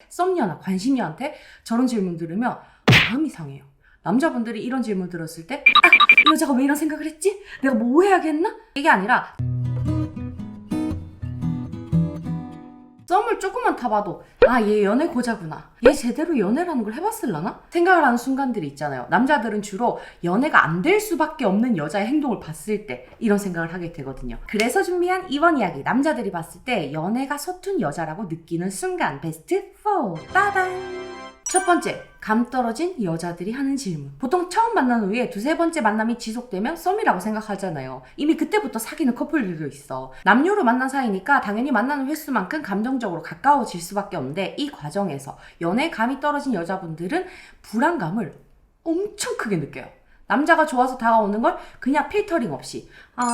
썸녀나 관심녀한테 저런 질문 들으면 마음이 상해요. 남자분들이 이런 질문 들었을 때 이 여자가 왜 이런 생각을 했지? 내가 뭐 오해하겠나? 이게 아니라 썸을 조금만 타봐도 얘 연애 고자구나, 얘 제대로 연애라는 걸 해봤을라나? 생각을 하는 순간들이 있잖아요. 남자들은 주로 연애가 안 될 수밖에 없는 여자의 행동을 봤을 때 이런 생각을 하게 되거든요. 그래서 준비한 이번 이야기, 남자들이 봤을 때 연애가 서툰 여자라고 느끼는 순간 베스트 4 따단! 첫 번째, 감 떨어진 여자들이 하는 질문. 보통 처음 만난 후에 두세 번째 만남이 지속되면 썸이라고 생각하잖아요. 이미 그때부터 사귀는 커플들도 있어. 남녀로 만난 사이니까 당연히 만나는 횟수만큼 감정적으로 가까워질 수밖에 없는데, 이 과정에서 연애에 감이 떨어진 여자분들은 불안감을 엄청 크게 느껴요. 남자가 좋아서 다가오는 걸 그냥 필터링 없이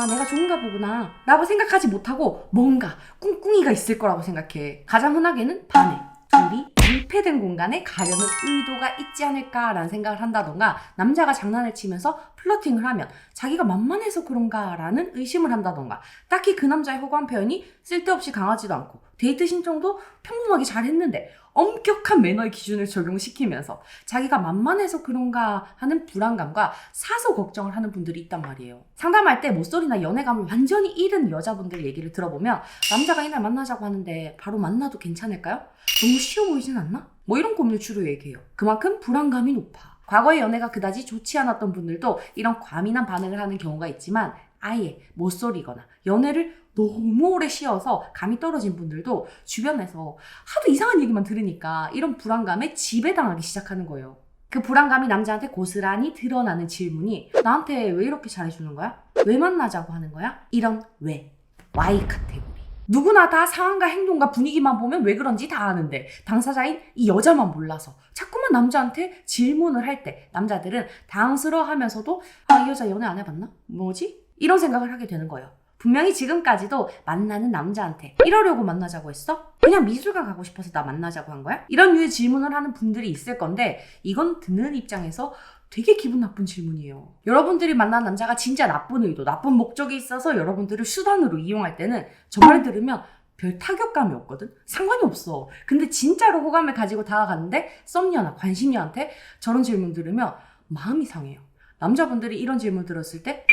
내가 좋은가 보구나 라고 생각하지 못하고 뭔가 꿍꿍이가 있을 거라고 생각해. 가장 흔하게는 반해. 둘이 밀폐된 공간에 가려는 의도가 있지 않을까라는 생각을 한다던가, 남자가 장난을 치면서 플러팅을 하면 자기가 만만해서 그런가 라는 의심을 한다던가, 딱히 그 남자의 호감 표현이 쓸데없이 강하지도 않고 데이트 신청도 평범하게 잘했는데 엄격한 매너의 기준을 적용시키면서 자기가 만만해서 그런가 하는 불안감과 사서 걱정을 하는 분들이 있단 말이에요. 상담할 때 모쏠이나 연애감을 완전히 잃은 여자분들 얘기를 들어보면, 남자가 이날 만나자고 하는데 바로 만나도 괜찮을까요? 너무 쉬워 보이진 않나? 뭐 이런 고민을 주로 얘기해요. 그만큼 불안감이 높아. 과거의 연애가 그다지 좋지 않았던 분들도 이런 과민한 반응을 하는 경우가 있지만, 아예 모쏠이거나 연애를 너무 오래 쉬어서 감이 떨어진 분들도 주변에서 하도 이상한 얘기만 들으니까 이런 불안감에 지배당하기 시작하는 거예요. 그 불안감이 남자한테 고스란히 드러나는 질문이, 나한테 왜 이렇게 잘해주는 거야? 왜 만나자고 하는 거야? 이런 왜, why 카테고리. 누구나 다 상황과 행동과 분위기만 보면 왜 그런지 다 아는데, 당사자인 이 여자만 몰라서 자꾸만 남자한테 질문을 할 때 남자들은 당황스러워하면서도 이 여자 연애 안 해봤나? 뭐지? 이런 생각을 하게 되는 거예요. 분명히 지금까지도 만나는 남자한테 이러려고 만나자고 했어? 그냥 미술관 가고 싶어서 나 만나자고 한 거야? 이런 류의 질문을 하는 분들이 있을 건데, 이건 듣는 입장에서 되게 기분 나쁜 질문이에요. 여러분들이 만난 남자가 진짜 나쁜 의도, 나쁜 목적이 있어서 여러분들을 수단으로 이용할 때는 저 말 들으면 별 타격감이 없거든? 상관이 없어. 근데 진짜로 호감을 가지고 다가갔는데 썸녀나 관심녀한테 저런 질문 들으면 마음이 상해요. 남자분들이 이런 질문 들었을 때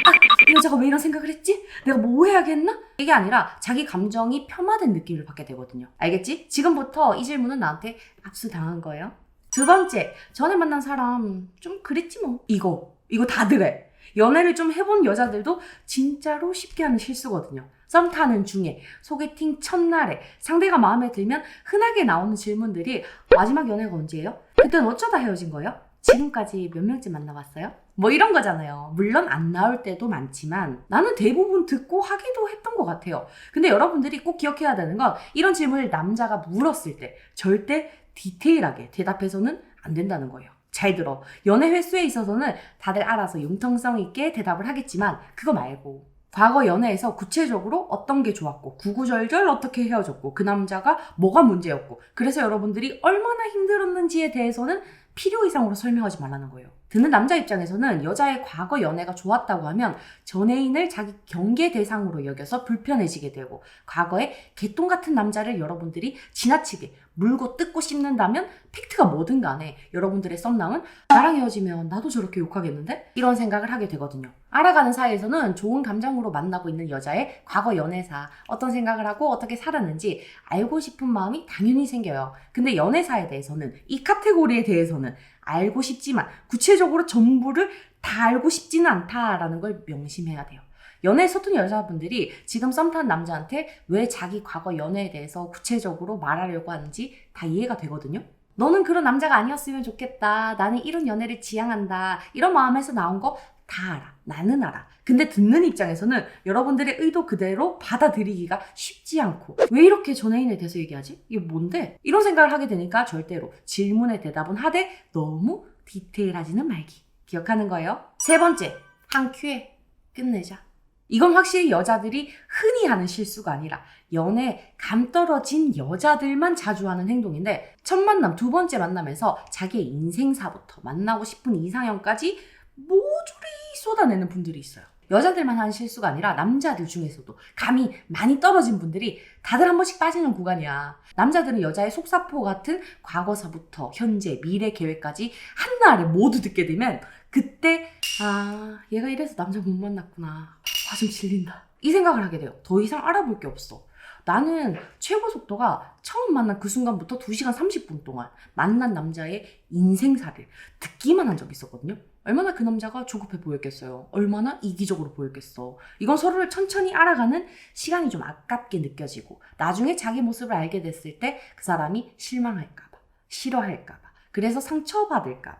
이 여자가 왜 이런 생각을 했지? 내가 뭐 오해하겠나? 이게 아니라 자기 감정이 폄하된 느낌을 받게 되거든요. 알겠지? 지금부터 이 질문은 나한테 압수당한 거예요. 두 번째, 전에 만난 사람 좀 그랬지 뭐. 이거 다들 해. 연애를 좀 해본 여자들도 진짜로 쉽게 하는 실수거든요. 썸 타는 중에, 소개팅 첫날에 상대가 마음에 들면 흔하게 나오는 질문들이, 마지막 연애가 언제예요? 그땐 어쩌다 헤어진 거예요? 지금까지 몇 명째 만나봤어요? 뭐 이런 거잖아요. 물론 안 나올 때도 많지만 나는 대부분 듣고 하기도 했던 것 같아요. 근데 여러분들이 꼭 기억해야 되는 건, 이런 질문을 남자가 물었을 때 절대 디테일하게 대답해서는 안 된다는 거예요. 잘 들어. 연애 횟수에 있어서는 다들 알아서 융통성 있게 대답을 하겠지만, 그거 말고 과거 연애에서 구체적으로 어떤 게 좋았고, 구구절절 어떻게 헤어졌고, 그 남자가 뭐가 문제였고, 그래서 여러분들이 얼마나 힘들었는지에 대해서는 필요 이상으로 설명하지 말라는 거예요. 듣는 남자 입장에서는 여자의 과거 연애가 좋았다고 하면 전애인을 자기 경계 대상으로 여겨서 불편해지게 되고, 과거에 개똥 같은 남자를 여러분들이 지나치게 물고 뜯고 씹는다면 팩트가 뭐든 간에 여러분들의 썸남은 나랑 헤어지면 나도 저렇게 욕하겠는데? 이런 생각을 하게 되거든요. 알아가는 사이에서는 좋은 감정으로 만나고 있는 여자의 과거 연애사, 어떤 생각을 하고 어떻게 살았는지 알고 싶은 마음이 당연히 생겨요. 근데 연애사에 대해서는, 이 카테고리에 대해서는 알고 싶지만 구체적으로 전부를 다 알고 싶지는 않다라는 걸 명심해야 돼요. 연애 서툰 여자분들이 지금 썸 탄 남자한테 왜 자기 과거 연애에 대해서 구체적으로 말하려고 하는지 다 이해가 되거든요. 너는 그런 남자가 아니었으면 좋겠다, 나는 이런 연애를 지향한다, 이런 마음에서 나온 거 다 알아. 나는 알아. 근데 듣는 입장에서는 여러분들의 의도 그대로 받아들이기가 쉽지 않고, 왜 이렇게 전애인에 대해서 얘기하지? 이게 뭔데? 이런 생각을 하게 되니까 절대로 질문에 대답은 하되 너무 디테일하지는 말기. 기억하는 거예요. 세 번째, 한 큐에 끝내자. 이건 확실히 여자들이 흔히 하는 실수가 아니라 연애 감 떨어진 여자들만 자주 하는 행동인데, 첫 만남, 두 번째 만남에서 자기의 인생사부터 만나고 싶은 이상형까지 모조리 쏟아내는 분들이 있어요. 여자들만 하는 실수가 아니라 남자들 중에서도 감이 많이 떨어진 분들이 다들 한 번씩 빠지는 구간이야. 남자들은 여자의 속사포 같은 과거사부터 현재, 미래 계획까지 한날에 모두 듣게 되면 그때 얘가 이래서 남자 못 만났구나. 좀 질린다. 이 생각을 하게 돼요. 더 이상 알아볼 게 없어. 나는 최고 속도가 처음 만난 그 순간부터 2시간 30분 동안 만난 남자의 인생사를 듣기만 한 적이 있었거든요. 얼마나 그 남자가 조급해 보였겠어요. 얼마나 이기적으로 보였겠어. 이건 서로를 천천히 알아가는 시간이 좀 아깝게 느껴지고 나중에 자기 모습을 알게 됐을 때 그 사람이 실망할까봐, 싫어할까봐, 그래서 상처받을까봐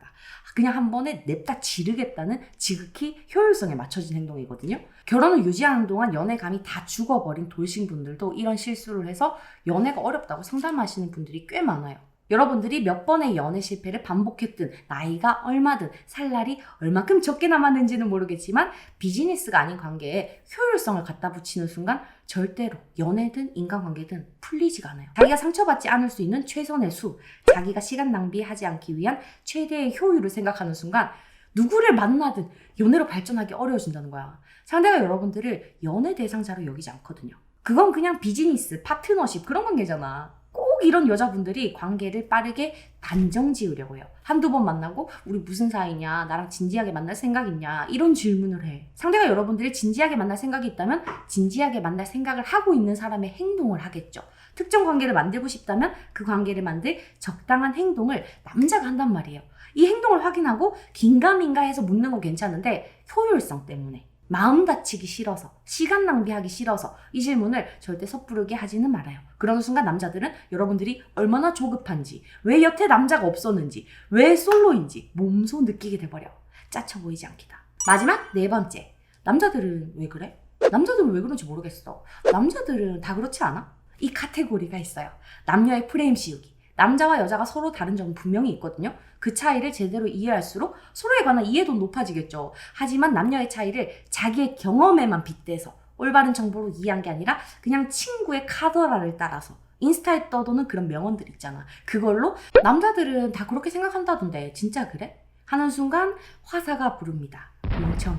그냥 한 번에 냅다 지르겠다는 지극히 효율성에 맞춰진 행동이거든요. 결혼을 유지하는 동안 연애감이 다 죽어버린 돌싱분들도 이런 실수를 해서 연애가 어렵다고 상담하시는 분들이 꽤 많아요. 여러분들이 몇 번의 연애 실패를 반복했든 나이가 얼마든 살 날이 얼마큼 적게 남았는지는 모르겠지만 비즈니스가 아닌 관계에 효율성을 갖다 붙이는 순간 절대로 연애든 인간관계든 풀리지가 않아요. 자기가 상처받지 않을 수 있는 최선의 수, 자기가 시간 낭비하지 않기 위한 최대의 효율을 생각하는 순간 누구를 만나든 연애로 발전하기 어려워진다는 거야. 상대가 여러분들을 연애 대상자로 여기지 않거든요. 그건 그냥 비즈니스, 파트너십 그런 관계잖아. 꼭 이런 여자분들이 관계를 빠르게 단정 지으려고 해요. 한두 번 만나고 우리 무슨 사이냐, 나랑 진지하게 만날 생각 있냐 이런 질문을 해. 상대가 여러분들을 진지하게 만날 생각이 있다면 진지하게 만날 생각을 하고 있는 사람의 행동을 하겠죠. 특정 관계를 만들고 싶다면 그 관계를 만들 적당한 행동을 남자가 한단 말이에요. 이 행동을 확인하고 긴가민가 해서 묻는 건 괜찮은데 효율성 때문에 마음 다치기 싫어서, 시간 낭비하기 싫어서 이 질문을 절대 섣부르게 하지는 말아요. 그러는 순간 남자들은 여러분들이 얼마나 조급한지, 왜 여태 남자가 없었는지, 왜 솔로인지 몸소 느끼게 돼버려. 짜쳐 보이지 않기다. 마지막 4번째. 남자들은 왜 그래? 남자들은 왜 그런지 모르겠어. 남자들은 다 그렇지 않아? 이 카테고리가 있어요. 남녀의 프레임 씌우기. 남자와 여자가 서로 다른 점은 분명히 있거든요. 그 차이를 제대로 이해할수록 서로에 관한 이해도 높아지겠죠. 하지만 남녀의 차이를 자기의 경험에만 빗대서 올바른 정보로 이해한 게 아니라 그냥 친구의 카더라를 따라서 인스타에 떠도는 그런 명언들 있잖아. 그걸로 남자들은 다 그렇게 생각한다던데 진짜 그래? 하는 순간 화사가 부릅니다. 멍청이.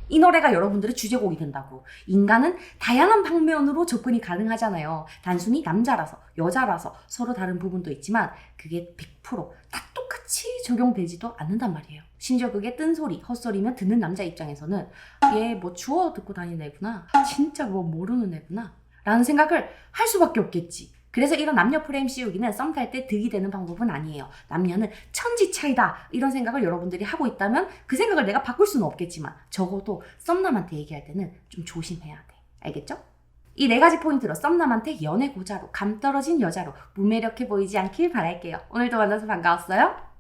이 노래가 여러분들의 주제곡이 된다고. 인간은 다양한 방면으로 접근이 가능하잖아요. 단순히 남자라서 여자라서 서로 다른 부분도 있지만 그게 100%다 똑같이 적용되지도 않는단 말이에요. 심지어 그게 뜬소리, 헛소리면 듣는 남자 입장에서는 얘 뭐 주워 듣고 다니는 애구나. 진짜 뭐 모르는 애구나. 라는 생각을 할 수밖에 없겠지. 그래서 이런 남녀 프레임 씌우기는 썸 탈 때 득이 되는 방법은 아니에요. 남녀는 천지 차이다 이런 생각을 여러분들이 하고 있다면 그 생각을 내가 바꿀 수는 없겠지만 적어도 썸남한테 얘기할 때는 좀 조심해야 돼. 알겠죠? 이 4가지 포인트로 썸남한테 연애 고자로 감 떨어진 여자로 무매력해 보이지 않길 바랄게요. 오늘도 만나서 반가웠어요.